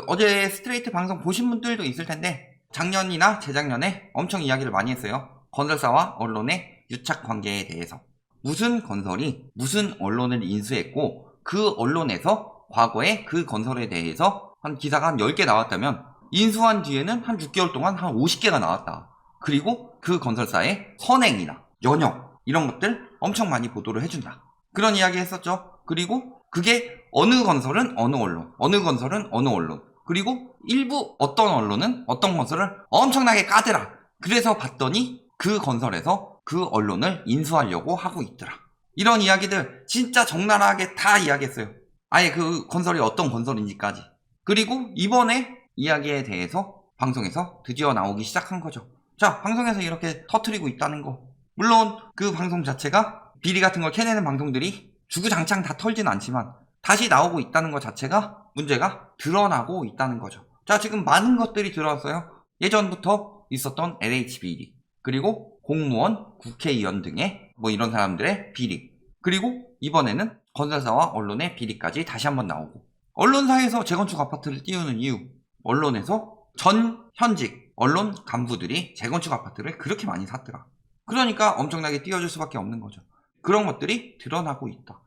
어제 스트레이트 방송 보신 분들도 있을 텐데 작년이나 재작년에 엄청 이야기를 많이 했어요. 건설사와 언론의 유착 관계에 대해서. 무슨 건설이 무슨 언론을 인수했고 그 언론에서 과거에 그 건설에 대해서 한 기사가 한 10개 나왔다면 인수한 뒤에는 한 6개월 동안 한 50개가 나왔다. 그리고 그 건설사의 선행이나 연역 이런 것들 엄청 많이 보도를 해준다. 그런 이야기 했었죠. 그리고 그게 어느 건설은 어느 언론, 어느 건설은 어느 언론, 그리고 일부 어떤 언론은 어떤 건설을 엄청나게 까더라. 그래서 봤더니 그 건설에서 그 언론을 인수하려고 하고 있더라. 이런 이야기들 진짜 적나라하게 다 이야기했어요. 아예 그 건설이 어떤 건설인지까지. 그리고 이번에 이야기에 대해서 방송에서 드디어 나오기 시작한 거죠. 자, 방송에서 이렇게 터트리고 있다는 거. 물론 그 방송 자체가 비리 같은 걸 캐내는 방송들이 주구장창 다 털진 않지만 다시 나오고 있다는 것 자체가 문제가 드러나고 있다는 거죠. 자, 지금 많은 것들이 드러났어요. 예전부터 있었던 LH 비리, 그리고 공무원, 국회의원 등의 이런 사람들의 비리, 그리고 이번에는 건설사와 언론의 비리까지 다시 한번 나오고, 언론사에서 재건축 아파트를 띄우는 이유, 언론에서 전 현직 언론 간부들이 재건축 아파트를 그렇게 많이 샀더라. 그러니까 엄청나게 띄워줄 수밖에 없는 거죠. 그런 것들이 드러나고 있다.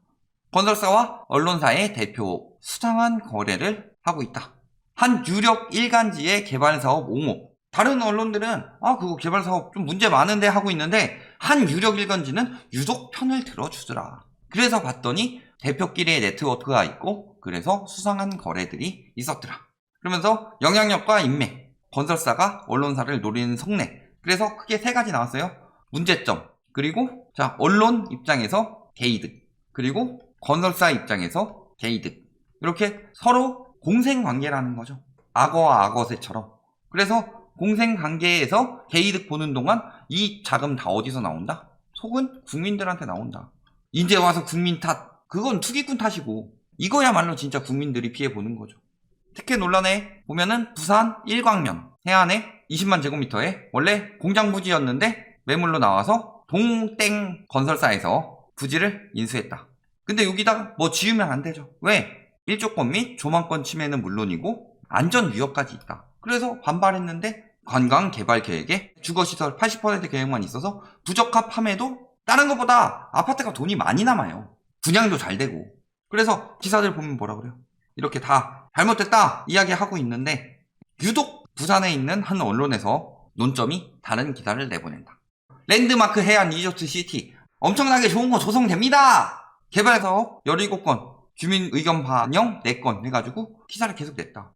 건설사와 언론사의 대표 수상한 거래를 하고 있다. 한 유력 일간지의 개발사업 옹호. 다른 언론들은 그거 개발사업 좀 문제 많은데 하고 있는데 한 유력 일간지는 유독 편을 들어주더라. 그래서 봤더니 대표끼리의 네트워크가 있고 그래서 수상한 거래들이 있었더라. 그러면서 영향력과 인맥, 건설사가 언론사를 노리는 속내. 그래서 크게 3가지 나왔어요. 문제점, 그리고 언론 입장에서 개이득, 그리고 건설사 입장에서 개이득. 이렇게 서로 공생관계라는 거죠. 악어와 악어새처럼. 그래서 공생관계에서 개이득 보는 동안 이 자금 다 어디서 나온다? 속은 국민들한테 나온다. 이제 와서 국민 탓, 그건 투기꾼 탓이고 이거야말로 진짜 국민들이 피해보는 거죠. 특혜 논란에 보면은 부산 일광면 해안에 20만 제곱미터에 원래 공장 부지였는데 매물로 나와서 동땡 건설사에서 부지를 인수했다. 근데 여기다가 지으면 안 되죠. 왜? 일조권 및 조망권 침해는 물론이고 안전 위협까지 있다. 그래서 반발했는데 관광 개발 계획에 주거시설 80% 계획만 있어서 부적합함에도 다른 것보다 아파트가 돈이 많이 남아요. 분양도 잘 되고. 그래서 기사들 보면 뭐라 그래요? 이렇게 다 잘못됐다 이야기하고 있는데 유독 부산에 있는 한 언론에서 논점이 다른 기사를 내보낸다. 랜드마크 해안 리조트 시티 엄청나게 좋은 거 조성됩니다. 개발사업 17건, 주민 의견 반영 4건 해가지고 기사를 계속 냈다.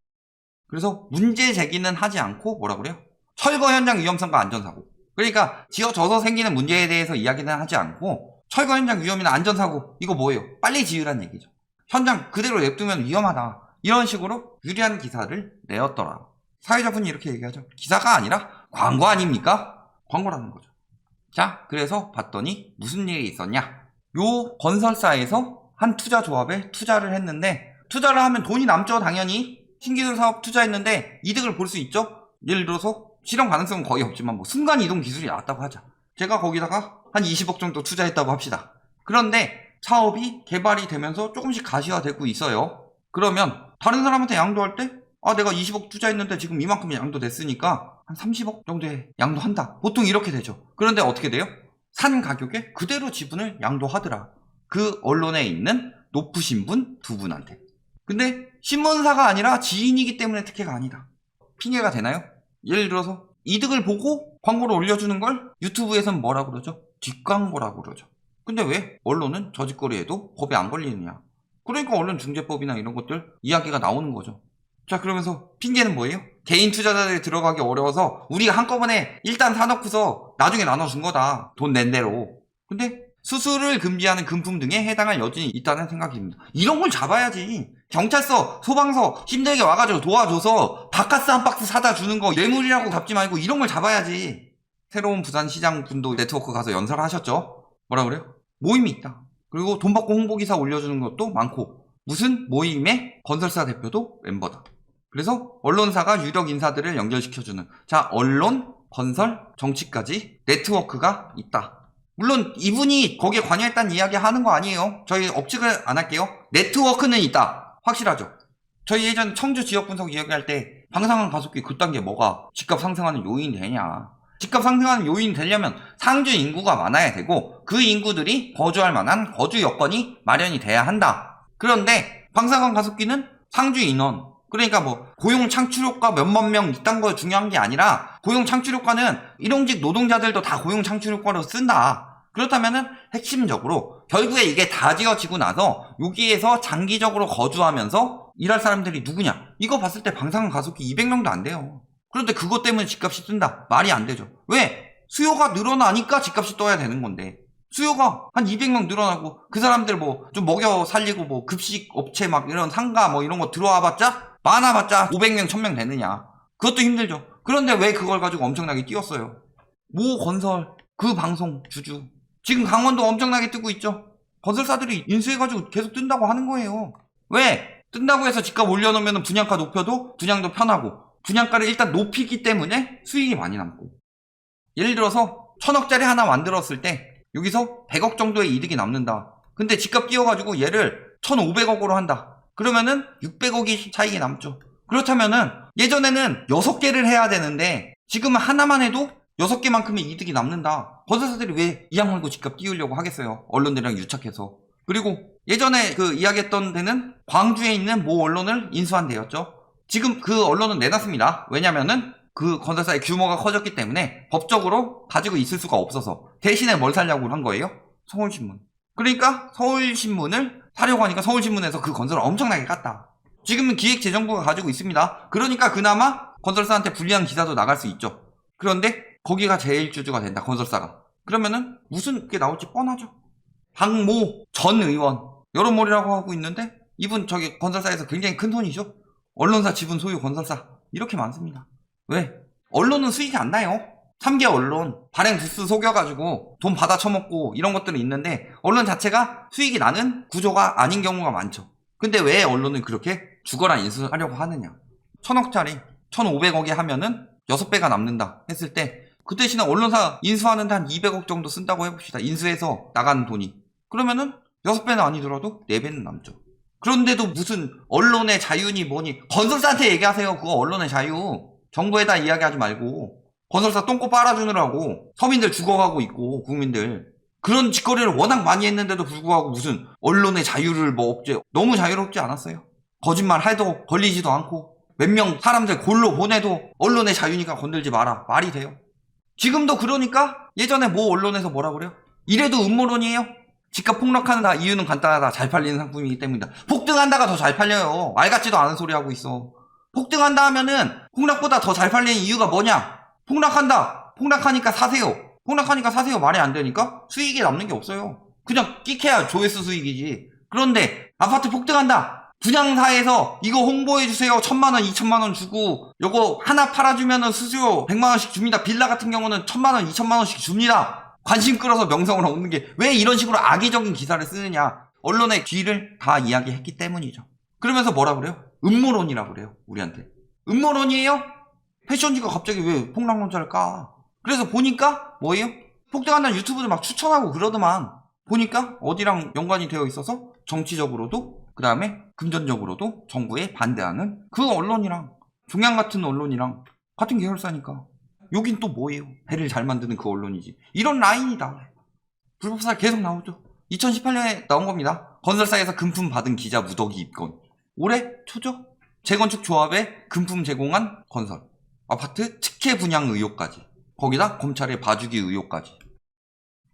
그래서 문제 제기는 하지 않고 뭐라 그래요? 철거 현장 위험성과 안전사고. 그러니까 지어져서 생기는 문제에 대해서 이야기는 하지 않고 철거 현장 위험이나 안전사고 이거 뭐예요? 빨리 지으란 얘기죠. 현장 그대로 냅두면 위험하다. 이런 식으로 유리한 기사를 내었더라. 사회자분이 이렇게 얘기하죠. 기사가 아니라 광고 아닙니까? 광고라는 거죠. 자, 그래서 봤더니 무슨 일이 있었냐? 요 건설사에서 한 투자조합에 투자를 했는데 투자를 하면 돈이 남죠. 당연히 신기술 사업 투자했는데 이득을 볼 수 있죠. 예를 들어서 실현 가능성은 거의 없지만 순간이동 기술이 나왔다고 하자. 제가 거기다가 한 20억 정도 투자했다고 합시다. 그런데 사업이 개발이 되면서 조금씩 가시화되고 있어요. 그러면 다른 사람한테 양도할 때 내가 20억 투자했는데 지금 이만큼 양도됐으니까 한 30억 정도에 양도한다. 보통 이렇게 되죠. 그런데 어떻게 돼요? 산 가격에 그대로 지분을 양도하더라. 그 언론에 있는 높으신 분 2분한테. 근데 신문사가 아니라 지인이기 때문에 특혜가 아니다. 핑계가 되나요? 예를 들어서 이득을 보고 광고를 올려주는 걸 유튜브에서는 뭐라 그러죠? 뒷광고라고 그러죠. 근데 왜 언론은 저짓거리에도 법에 안 걸리느냐? 그러니까 언론중재법이나 이런 것들 이야기가 나오는 거죠. 자, 그러면서 핑계는 뭐예요? 개인 투자자들이 들어가기 어려워서 우리가 한꺼번에 일단 사놓고서 나중에 나눠준 거다. 돈 낸 대로. 근데 수수를 금지하는 금품 등에 해당할 여진이 있다는 생각입니다. 이런 걸 잡아야지. 경찰서, 소방서 힘들게 와가지고 도와줘서 바카스 한 박스 사다 주는 거 뇌물이라고 잡지 말고 이런 걸 잡아야지. 새로운 부산시장 분도 네트워크 가서 연설하셨죠? 뭐라 그래요? 모임이 있다. 그리고 돈 받고 홍보기사 올려주는 것도 많고 무슨 모임의 건설사 대표도 멤버다. 그래서 언론사가 유력 인사들을 연결시켜주는 언론, 건설, 정치까지 네트워크가 있다. 물론 이분이 거기에 관여했다는 이야기 하는 거 아니에요. 저희 억측을 안 할게요. 네트워크는 있다. 확실하죠. 저희 예전 청주 지역 분석 이야기할 때 방사능 가속기 그딴 게 뭐가 집값 상승하는 요인이 되냐. 집값 상승하는 요인이 되려면 상주 인구가 많아야 되고 그 인구들이 거주할 만한 거주 여건이 마련이 돼야 한다. 그런데 방사능 가속기는 상주 인원, 그러니까 뭐 고용 창출 효과 몇만 명 이딴 거 중요한 게 아니라 고용 창출 효과는 일용직 노동자들도 다 고용 창출 효과로 쓴다. 그렇다면은 핵심적으로 결국에 이게 다 지어지고 나서 여기에서 장기적으로 거주하면서 일할 사람들이 누구냐? 이거 봤을 때 방사능 가속기 200명도 안 돼요. 그런데 그것 때문에 집값이 뜬다? 말이 안 되죠. 왜? 수요가 늘어나니까 집값이 떠야 되는 건데 수요가 한 200명 늘어나고 그 사람들 뭐 좀 먹여 살리고 뭐 급식 업체 막 이런 상가 뭐 이런 거 들어와 봤자 많아봤자 500명 1000명 되느냐. 그것도 힘들죠. 그런데 왜 그걸 가지고 엄청나게 뛰었어요? 모 건설 그 방송 주주 지금 강원도 엄청나게 뜨고 있죠. 건설사들이 인수해가지고 계속 뜬다고 하는 거예요. 왜? 뜬다고 해서 집값 올려놓으면 분양가 높여도 분양도 편하고 분양가를 일단 높이기 때문에 수익이 많이 남고 예를 들어서 1000억짜리 하나 만들었을 때 여기서 100억 정도의 이득이 남는다. 근데 집값 띄워가지고 얘를 1500억으로 한다. 그러면은 600억이 차익이 남죠. 그렇다면은 예전에는 6개를 해야 되는데 지금은 하나만 해도 6개만큼의 이득이 남는다. 건설사들이 왜 이악 물고 집값 띄우려고 하겠어요. 언론들이랑 유착해서. 그리고 예전에 그 이야기했던 데는 광주에 있는 모 언론을 인수한 데였죠. 지금 그 언론은 내놨습니다. 왜냐면은 그 건설사의 규모가 커졌기 때문에 법적으로 가지고 있을 수가 없어서 대신에 뭘 사려고 한 거예요? 서울신문. 그러니까 서울신문을 사려고 하니까 서울신문에서 그 건설을 엄청나게 깠다. 지금은 기획재정부가 가지고 있습니다. 그러니까 그나마 건설사한테 불리한 기사도 나갈 수 있죠. 그런데 거기가 제일 주주가 된다. 건설사가. 그러면은 무슨 게 나올지 뻔하죠. 박모 전 의원 여론몰이라고 하고 있는데 이분 저기 건설사에서 굉장히 큰 손이죠. 언론사 지분 소유 건설사 이렇게 많습니다. 왜? 언론은 수익이 안 나요. 3개 언론 발행 부스 속여가지고 돈 받아 처먹고 이런 것들은 있는데 언론 자체가 수익이 나는 구조가 아닌 경우가 많죠. 근데 왜 언론은 그렇게 죽어라 인수하려고 하느냐. 1000억짜리 1500억에 하면은 6배가 남는다 했을 때 그 대신에 언론사 인수하는데 한 200억 정도 쓴다고 해봅시다. 인수해서 나가는 돈이. 그러면은 6배는 아니더라도 4배는 남죠. 그런데도 무슨 언론의 자유니 뭐니 건설사한테 얘기하세요. 그거 언론의 자유. 정부에다 이야기하지 말고 건설사 똥꼬 빨아주느라고 서민들 죽어가고 있고 국민들 그런 짓거리를 워낙 많이 했는데도 불구하고 무슨 언론의 자유를 뭐 억제 너무 자유롭지 않았어요. 거짓말 해도 걸리지도 않고 몇 명 사람들 골로 보내도 언론의 자유니까 건들지 마라 말이 돼요. 지금도 그러니까 예전에 모 언론에서 뭐라 그래요? 이래도 음모론이에요? 집값 폭락하는 다 이유는 간단하다. 잘 팔리는 상품이기 때문이다. 폭등한다가 더 잘 팔려요. 말 같지도 않은 소리 하고 있어. 폭등한다 하면은 폭락보다 더 잘 팔리는 이유가 뭐냐? 폭락한다. 폭락하니까 사세요. 폭락하니까 사세요. 말이 안 되니까 수익이 남는 게 없어요. 그냥 끽해야 조회수 수익이지. 그런데 아파트 폭등한다. 분양사에서 이거 홍보해주세요. 1000만원, 2000만원 주고 요거 하나 팔아주면은 수수료 100만원씩 줍니다. 빌라 같은 경우는 1000만원, 2000만원씩 줍니다. 관심 끌어서 명성을 얻는 게 왜 이런 식으로 악의적인 기사를 쓰느냐. 언론의 뒤를 다 이야기했기 때문이죠. 그러면서 뭐라 그래요? 음모론이라고 그래요. 우리한테. 음모론이에요? 패션지가 갑자기 왜 폭락론자를 까? 그래서 보니까 뭐예요? 폭등한다는 유튜브도 막 추천하고 그러더만 보니까 어디랑 연관이 되어 있어서 정치적으로도 그 다음에 금전적으로도 정부에 반대하는 그 언론이랑 종양 같은 언론이랑 같은 계열사니까 여긴 또 뭐예요? 배를 잘 만드는 그 언론이지. 이런 라인이다. 불법사를 계속 나오죠. 2018년에 나온 겁니다. 건설사에서 금품 받은 기자 무더기 입건. 올해 초죠? 재건축 조합에 금품 제공한 건설. 아파트 특혜 분양 의혹까지. 거기다 검찰의 봐주기 의혹까지.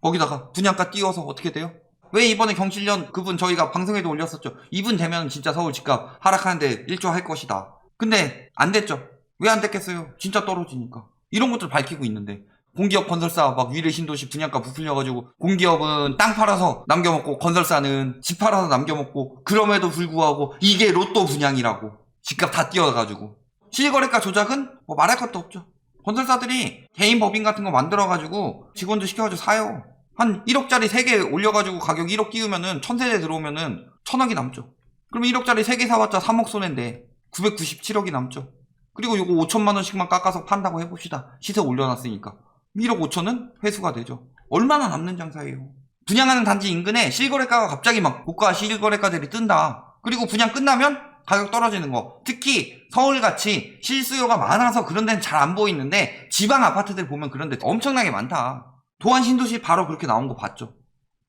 거기다가 분양가 띄워서 어떻게 돼요? 왜 이번에 경실련 그분 저희가 방송에도 올렸었죠. 이분 되면 진짜 서울 집값 하락하는데 1조 할 것이다. 근데 안 됐죠. 왜 안 됐겠어요? 진짜 떨어지니까. 이런 것들 밝히고 있는데 공기업 건설사 막 위례 신도시 분양가 부풀려가지고 공기업은 땅 팔아서 남겨먹고 건설사는 집 팔아서 남겨먹고 그럼에도 불구하고 이게 로또 분양이라고 집값 다 띄워가지고 실거래가 조작은 뭐 말할 것도 없죠. 건설사들이 개인 법인 같은 거 만들어가지고 직원들 시켜가지고 사요. 한 1억짜리 3개 올려가지고 가격 1억 띄우면은 1000세대 들어오면은 1000억이 남죠. 그럼 1억짜리 3개 사봤자 3억 손해인데 997억이 남죠. 그리고 요거 5천만원씩만 깎아서 판다고 해봅시다. 시세 올려놨으니까 1억 5천은 회수가 되죠. 얼마나 남는 장사예요. 분양하는 단지 인근에 실거래가가 갑자기 막 고가 실거래가들이 뜬다. 그리고 분양 끝나면 가격 떨어지는 거. 특히 서울같이 실수요가 많아서 그런 데는 잘 안 보이는데 지방 아파트들 보면 그런 데 엄청나게 많다. 도안 신도시 바로 그렇게 나온 거 봤죠.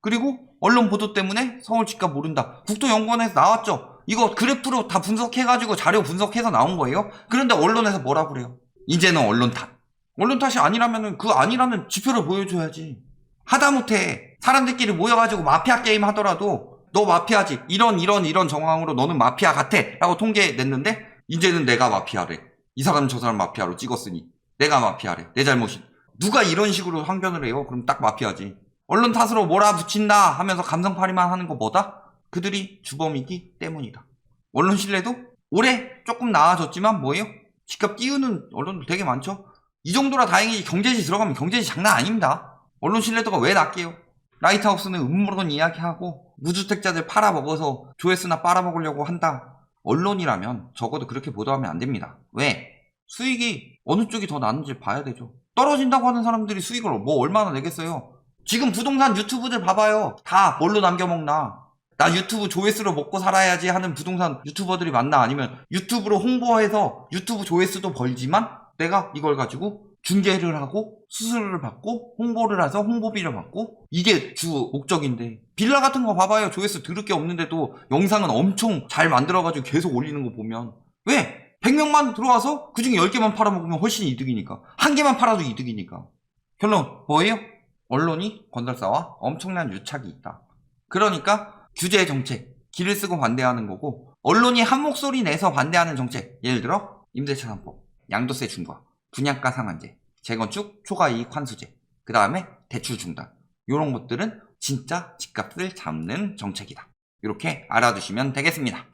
그리고 언론 보도 때문에 서울 집값 모른다. 국토연구원에서 나왔죠. 이거 그래프로 다 분석해가지고 자료 분석해서 나온 거예요. 그런데 언론에서 뭐라 그래요? 이제는 언론 탓. 언론 탓이 아니라면 그 아니라는 지표를 보여줘야지. 하다못해 사람들끼리 모여가지고 마피아 게임 하더라도 너 마피아지. 이런 정황으로 너는 마피아 같아. 라고 통계 냈는데 이제는 내가 마피아래. 이 사람 저 사람 마피아로 찍었으니 내가 마피아래. 내 잘못이. 누가 이런 식으로 항변을 해요? 그럼 딱 마피아지. 언론 탓으로 몰아붙인다 하면서 감성팔이만 하는 거 뭐다? 그들이 주범이기 때문이다. 언론 신뢰도 올해 조금 나아졌지만 뭐예요? 집값 띄우는 언론도 되게 많죠. 이 정도라 다행히 경제지 들어가면 경제지 장난 아닙니다. 언론 신뢰도가 왜 낮게요? 라이트하우스는 음모론 이야기하고 무주택자들 팔아먹어서 조회수나 빨아먹으려고 한다. 언론이라면 적어도 그렇게 보도하면 안 됩니다. 왜? 수익이 어느 쪽이 더 나는지 봐야 되죠. 떨어진다고 하는 사람들이 수익을 뭐 얼마나 내겠어요? 지금 부동산 유튜브들 봐봐요. 다 뭘로 남겨먹나? 나 유튜브 조회수로 먹고 살아야지 하는 부동산 유튜버들이 많나? 아니면 유튜브로 홍보해서 유튜브 조회수도 벌지만 내가 이걸 가지고 중개를 하고 수수료를 받고 홍보를 해서 홍보비를 받고 이게 주 목적인데 빌라 같은 거 봐봐요. 조회수 드럽게 없는데도 영상은 엄청 잘 만들어가지고 계속 올리는 거 보면 왜? 100명만 들어와서 그중에 10개만 팔아먹으면 훨씬 이득이니까. 한 개만 팔아도 이득이니까. 결론 뭐예요? 언론이 건설사와 엄청난 유착이 있다. 그러니까 규제 정책, 길을 쓰고 반대하는 거고 언론이 한 목소리 내서 반대하는 정책, 예를 들어 임대차 3법, 양도세 중과, 분양가 상한제, 재건축 초과이익 환수제, 그 다음에 대출 중단, 이런 것들은 진짜 집값을 잡는 정책이다. 이렇게 알아두시면 되겠습니다.